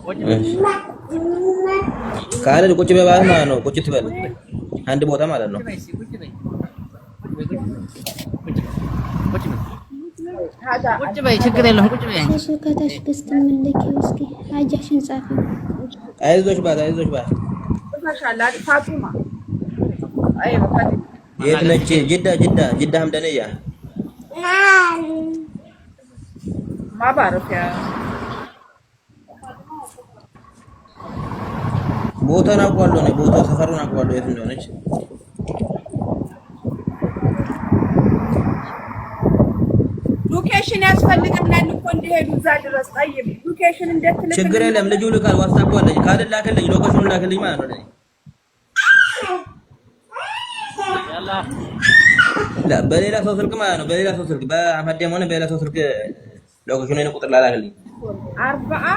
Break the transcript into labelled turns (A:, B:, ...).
A: እሺ ካለ ቁጭ በባል ማለት ነው። ቁጭ ትበል አንድ ቦታ ማለት ነው።
B: ቁጭ በይ ችግር የለውም። ቁጭ በይ
C: እሱ ከታች ገዝት ምልክ እስኪ ሀጃሽን ጻፊ።
A: አይዞሽ ባት
D: ማሻአላህ ፋጡማ አይዋ ፋጡማ
A: የት ነች? ጅዳ ሀምደንያ
D: ማባረክ ያ
A: ቦታውን አውቀዋለሁ ነው። ቦታው ሰፈሩን አውቀዋለሁ የት እንደሆነች።
D: ሎኬሽን ያስፈልገናል እኮ እንዲሄዱ እዛ ድረስ። ጠይብ ሎኬሽን እንደትልክ
A: ችግር የለም። ልጁ ልካል ዋትስአፕ አለኝ ካለ ላከልኝ። ሎኬሽኑን ላከልኝ ማለት ነው። ላ በሌላ ሰው ስልክ ማለት ነው። በሌላ ሰው ስልክ በአህመድ ደግሞ በሌላ ሰው ስልክ ሎኬሽኑን ቁጥር ላከልኝ 40